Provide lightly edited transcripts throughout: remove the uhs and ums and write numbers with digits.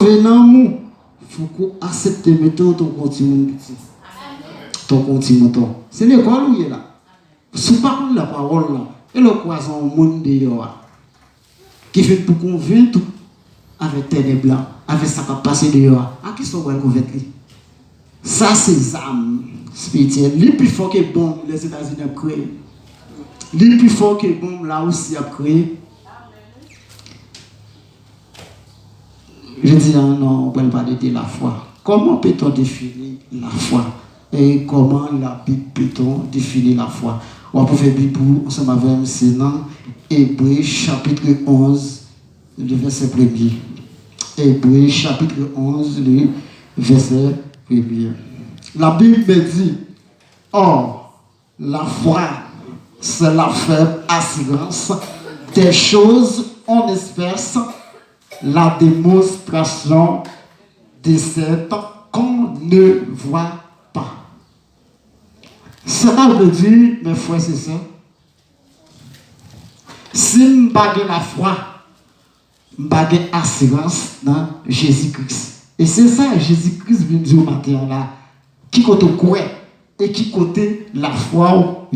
Venant, il faut qu'on accepte de mettre ton continent petit. Ton continent. C'est l'école où il est là. Si pas la parole là, et le croisant au monde dehors, qui fait pour qu'on vienne tout avec tête blanc, avec sa capacité dehors, à qui sont qu'on va ça, c'est âme spirituelle. Le plus fort que bombe, les États-Unis ont créé. Le plus fort que bombe, là aussi, a créé. Je dis, non, on ne peut pas de la foi. Comment peut-on définir la foi? Et comment la Bible peut-on définir la foi? On peut faire Bible ensemble avec M. Sénan, Hébreux chapitre 11, le verset 1er. Hébreux chapitre 11, le verset 1er. La Bible me dit, or, la foi, c'est la ferme assurance des choses on espère, la démonstration de cette qu'on ne voit pas. Cela veut dire, mes frères et sœurs, si je n'ai pas la foi, je n'ai pas assurance dans Jésus-Christ. Et c'est ça, Jésus-Christ vient dire au matin là, qui côté quoi et qui côté la foi.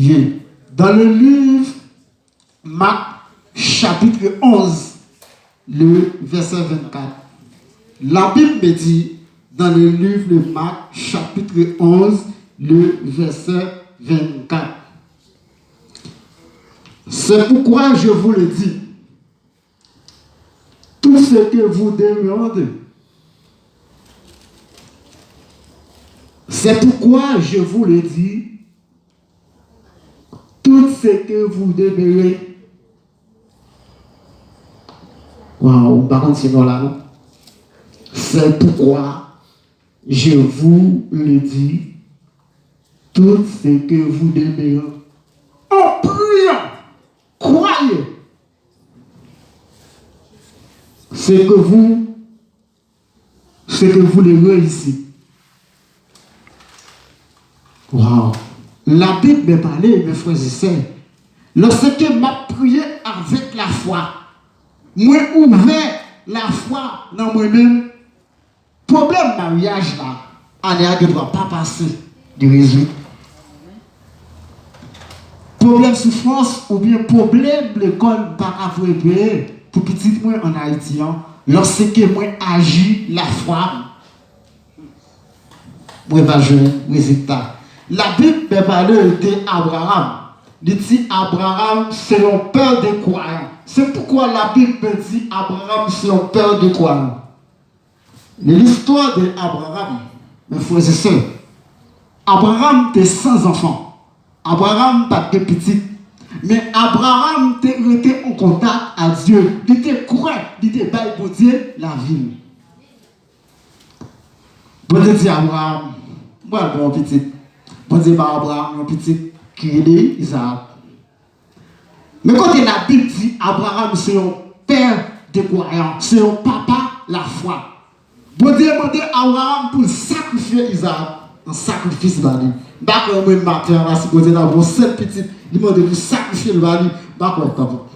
Dans le livre Marc, chapitre 11, le verset 24. La Bible me dit, dans le livre de Marc, chapitre 11, le verset 24. C'est pourquoi je vous le dis, tout ce que vous demandez, c'est pourquoi je vous le dis, tout ce que vous demeurez. Waouh, par contre, c'est là, non? C'est pourquoi je vous le dis, tout ce que vous demeurez. En priant, croyez. Ce que vous le ici. Waouh. La Bible me parlait, mes frères et sœurs. Lorsque m'a prié avec la foi, moi ouvert la foi dans moi-même, problème mariage là, on ne doit pas passer de résultat. Problème souffrance ou bien problème l'école pas à préparer pour petit moi en Haïti, lorsque moi agis la foi, moi va jouer résultat. La Bible me parle d'Abraham. Il dit Abraham, c'est le père des croyants. C'est pourquoi la Bible me dit Abraham, c'est le père des croyants. L'histoire d'Abraham, mes frères et sœurs, Abraham était sans enfant. Abraham pas de petit. Mais Abraham était en contact avec Dieu. Il était croyant, il était bail pour Dieu la vie. Bon Dieu dit Abraham, moi bon petit. Bon Dieu par Abraham, un petit qui est Isaac. Mais quand la Bible dit Abraham, c'est un père de croyants, c'est un papa la foi. Bon Dieu demandé à Abraham pour sacrifier Isaac, un sacrifice bali. D'accord, moi matin, là, si vous êtes d'avoir 7 petites, il m'a demandé de sacrifier le bali. D'accord, comment?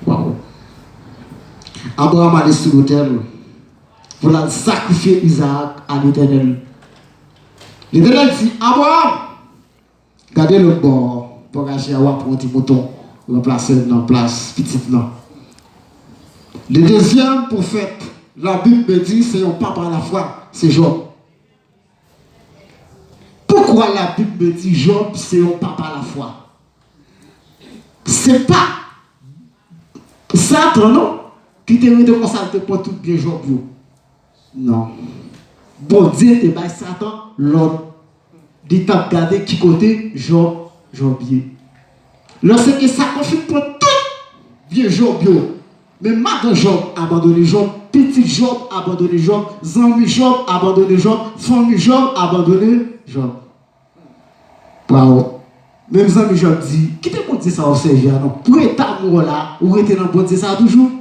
Waouh. Abraham allait sur l'autel pour sacrifier Isaac à l'Éternel. L'Éternel dit Abraham, gardez le bord pour acheter un petit mouton, remplacer dans la place petite là. Le deuxième prophète, la Bible me dit, c'est un papa à la foi, c'est Job. Pourquoi la Bible me dit Job, c'est un papa à la foi? C'est pas Satan, non? Qui te met de consulter pour tout bien Job. Non. Bon Dieu te bat Satan, l'autre. Il t'a regardé qui côté Job, bien. Lorsque ça confirme pour tout bien Job. Mais maintenant Job abandonné Job, petit Job abandonné Job, zami Job abandonné Job, famille Job abandonné Job. Wow. Même zami Job dit, qui te peut dire ça au Seigneur? Non, pour être amoureux là, ou être dans le bon Dieu ça toujours.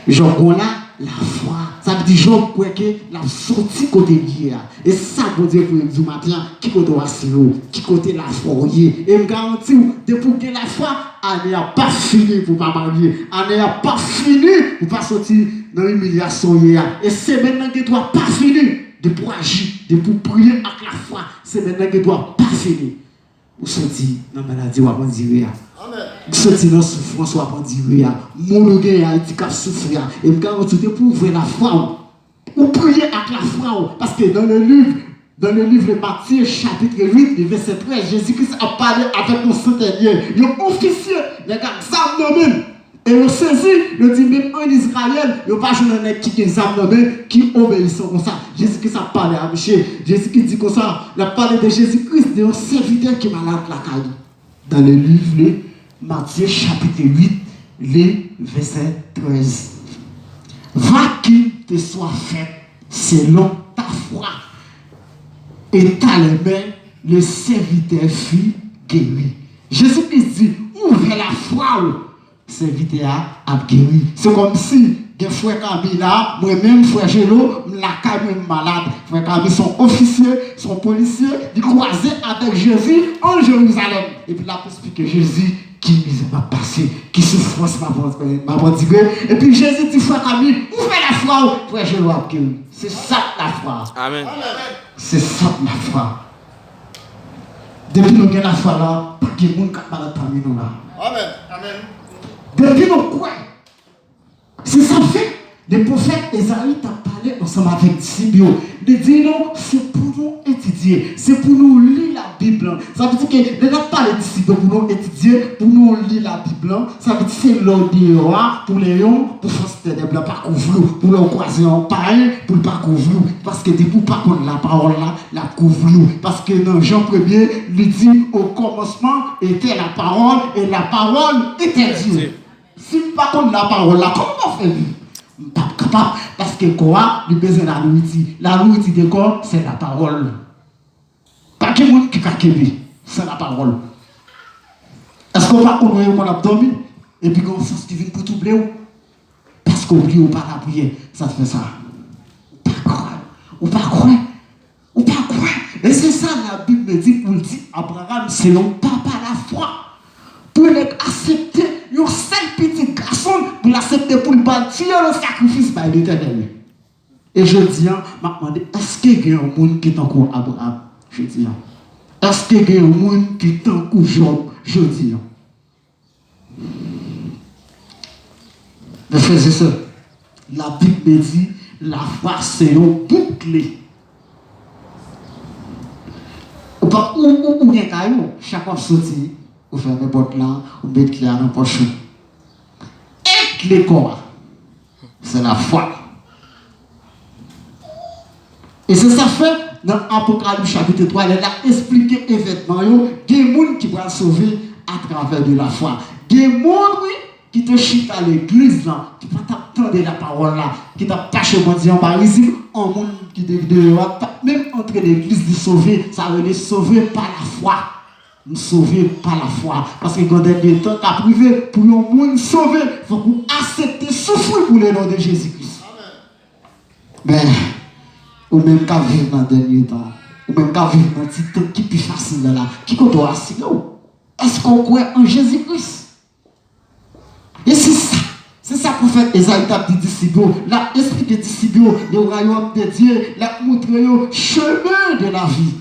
Job là, la foi. Ça veut dire Job croit que la sortie côté lié. Et ça veut dire pour du matin qui côté assis, qui côté la foi. Et me garantis depuis que la foi elle n'a pas fini pour pas marier, elle n'a pas fini pour pas sortir dans l'humiliation. Et c'est maintenant que doit pas finir de pour agir, de pour prier avec la foi. C'est maintenant que doit pas finir. Ou sortir dans la maladie ou à dire. Sortir dans la souffrance ou à dire. Mon gars a été capable de souffrir. Et me garantis pour ouvrir la foi. Ou prier avec la foi. Parce que dans le livre de Matthieu, chapitre 8, verset 13, Jésus-Christ a parlé avec un centenier, un officier, les gars, ça nommé. Et il saisi, il dit même en Israël, il n'y a pas de gens qui qui obéissent comme ça. Jésus-Christ a parlé à Michel. Jésus-Christ dit comme ça, il a parlé de Jésus-Christ, de un serviteur qui est malade la caille. Dans le livre de Matthieu, chapitre 8, les verset 13. Va qu'il te soit fait selon ta foi. Et ta les mains, le serviteur fut guéri. Jésus-Christ dit, ouvrez la foi, le serviteur a guéri. C'est comme si, des frères Camille là, moi-même, frère Gélo, la caille malade. Frère Camille, son officier, son policier, il croisait avec Jésus en Jérusalem. Et puis là, pour expliquer Jésus, qui m'a passé, qui souffrance m'a prodigué. Et puis Jésus dit, frère Camille, ouvrez la foi, frère Gélo a guéri. C'est ça la foi. Amen. C'est ça la foi. Depuis nous avons la foi là, pas de monde qui a mal parmi nous là. Amen. Amen. Depuis nous quoi? C'est ça fait. Le prophète Esaïe t'a parlé ensemble avec disciples. Il dit non, c'est pour nous étudier, c'est pour nous lire la Bible. Ça veut dire que ne n'a pas les disciples pour nous étudier, pour nous lire la Bible. Ça veut dire que c'est l'ordre pour les gens, pour faire des blancs, pas couvrir, pour les croiser en pareil, pour ne pas couvrir. Parce que pour pas qu'on la parole là, la couvrir. Parce que dans Jean 1er, il dit au commencement était la parole et la parole était Dieu. Si pas qu'on la parole là, comment on fait? Pas capable parce que quoi il besoin de la nourriture. La nourriture de corps c'est la parole. Pas que monde qui kakebe, c'est la parole. Est-ce qu'on va connaître qu'on a dormi et puis qu'on force qui vient pour tout blé parce qu'on oublie ou pas la prière, ça fait ça. Ou pas croire. Et c'est ça la Bible me dit pour le dire Abraham c'est non papa la foi. Pour l'accepter, un seul petit garçon pour l'accepter pour le bâtir le sacrifice par l'Éternel. Et je dis, je me demande, est-ce qu'il y a un monde qui est encore Abraham? Je dis, est-ce qu'il y a un monde qui est encore Job? Je dis. Mes frères et sœurs, la Bible me dit, la foi c'est un bouclier. Ou bien caillou, chaque fois sorti. Vous fermez la porte là, vous mettez clé dans la poche. Et clé quoi? C'est la foi. Et c'est ça fait dans Apocalypse chapitre 3, il a expliqué événement, il y a des gens qui vont sauver à travers de la foi. Des gens qui te chita à l'église là, qui ne t'attendre la parole là, qui t'a pas chez moi en Paris, un monde qui même entre l'église de sauver, ça veut dire sauver par la foi. Nous sauver par la foi. Parce que quand dernier temps, tu as privé pour le monde sauver, il faut qu'on accepte souffrir pour le nom de Jésus-Christ. Mais, ou même qu'à vivre dans le dernier temps, ou même qu'à vivre dans le petit temps qui est plus facile là, qui qu'on doit assigner. Est-ce qu'on croit en Jésus-Christ? Et c'est ça. C'est ça qu'on fait Esaïe t'a dit disciples. L'a expliqué disciples, le royaume de Dieu, l'a montré le chemin de la vie.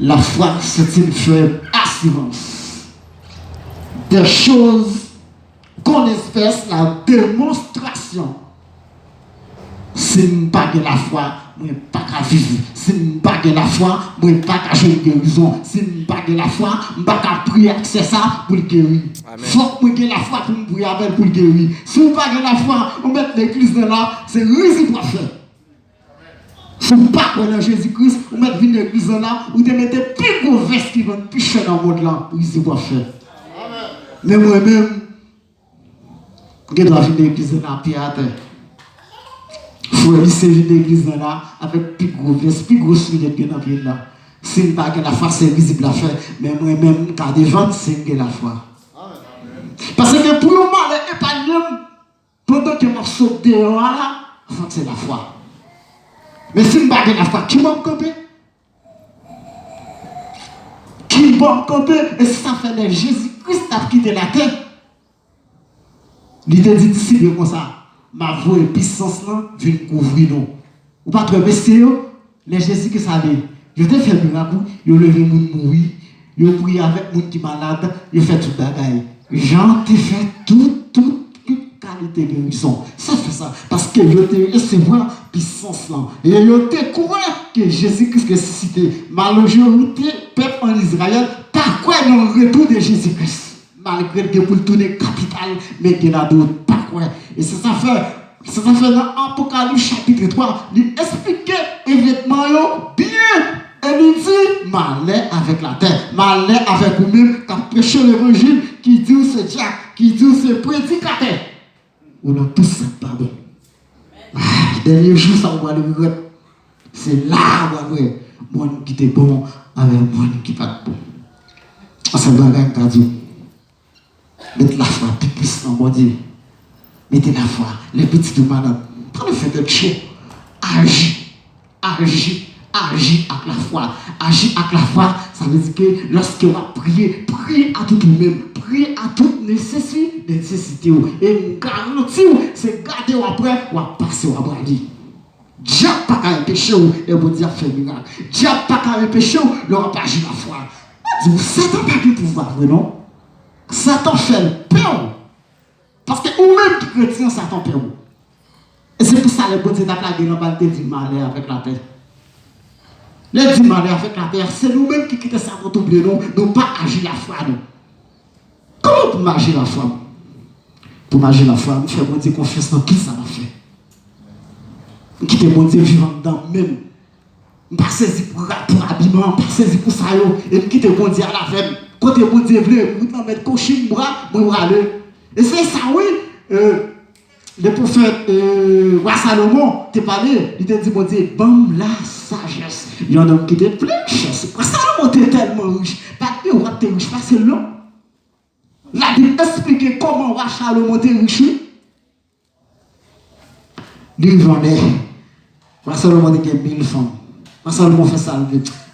La foi, c'est une faible assurance des choses qu'on espère, la démonstration. Si je n'ai pas de la foi, je n'ai pas qu'à vivre. Si je n'ai pas de la foi, je n'ai pas qu'à jouer une guérison. Si je n'ai pas de la foi, je n'ai pas qu'à prier c'est ça pour le guérir. Il faut que je la foi pour me prier avec pour le guérir. Si je n'ai pas de la foi, on met l'église là, c'est risque pour faire. Si vous ne pas connaître Jésus-Christ, vous mettez une église là, vous te mettez plus gros vestes qui vont picher dans le monde là, vous savez quoi faire. Mais moi-même, je dois venir l'église là, pied à terre. Il faut venir l'église là, avec plus gros vestes, plus gros souliers que dans le pied là. Si vous ne pas la foi, c'est visible à faire. Mais moi-même, quand devant, c'est la foi. Parce que pour le mal, épargner, pendant pendant que je saute dehors là, c'est la foi. Mais si je ne pas la foi, qui m'a campé? Qui m'a campé? Et ça fait que Jésus-Christ a quitté la terre. Il te dit ici comme ça, ma voix et puissance vient couvrir nous. Ou pas trouver c'est les Jésus qui savent. Je t'ai fait miracle, je levé moun mourir, je prié avec moun qui malade, je fait tout bagaille. Jean t'a fait toute qualité de guérison. Ça fait ça parce que je t'ai recevoir puissance là. Et je t'ai cru que Jésus-Christ ressuscité. Malheureusement, peuple en Israël, par quoi dans le retour de Jésus-Christ? Malgré que pour tourner capitale, mais qu'il y a d'autres, pas quoi. Et c'est ça fait dans Apocalypse chapitre 3, il explique événement bien. Et il dit, malheur avec la terre, malheur avec vous-même, qui a prêché l'évangile, qui dit c'est Dieu, qui dit c'est prédicateur. On a tous ça pardon. Dernier jour, ça va le regret. C'est là où on va voir, moi qui était bon avec moi qui n'est pas bon. C'est un bagage qui a dit. Mettez la foi, plus puissant, mon Dieu. Mettez la foi, les petits de madame. Prenez le fait d'être chaud. Agis avec la foi. Agis avec la foi, ça veut dire que lorsque vous priez, priez à tout vous-même, priez à toute nécessité. Et garantie, c'est garder après, ou à passer au abadi. Dieu n'a pas qu'à péché, et vous dire fait miracle. Dieu n'a pas qu'à péché, il n'aura pas agi la foi. Satan n'a pas de pouvoir, non? Satan fait peur. Parce que vous-même qui chrétien, Satan peur. Et c'est pour ça que les bonnes étapes là, ils n'ont dit malheur avec la terre. Les dit malheur avec la terre, c'est nous-mêmes qui quittons Satan pour oublier nous, nous pas agir la foi. Nous. Comment pour m'agir la foi? Pour m'agir la foi, nous faisons bon Dieu confiance dans qui ça m'a fait. Nous quittons bon Dieu vivant dedans même. Nous ne pas saisir pour habillement, nous ne pas saisir pour ça. Et nous quittons bon Dieu à la femme. Quand bon Dieu veut, nous allons mettre cocher bras, nous allons aller. Et c'est ça, oui. Le prophète Roi Salomon t'a parlé, il t'a dit, bon Dieu, bam la sagesse. Il y a un homme qui était plein de richesse. Salomon était tellement riche. Pas que roi était riche, parce que non. Il a dit expliquer comment Roi Salomon était riche. Il vendait. Roi Salomon était 1000 femmes. Roi Salomon fait ça,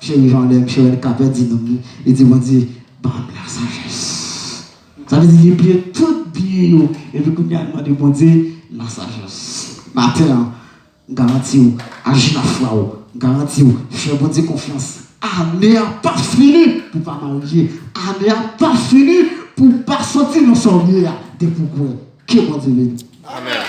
chéri vendait, chéri le capet dit non. Il dit, bon Dieu, bam la sagesse. Ça veut dire qu'il plie tout bien. Et puis, il a demandé, bon Dieu, la sagesse. Matin, garantie, agir la foi, garantie, faire bon Dieu confiance. Année n'a pas fini pour ne pas marier. Année n'a pas fini pour ne pas sortir dans son milieu. De pourquoi? Que bon Dieu bénit. Amen.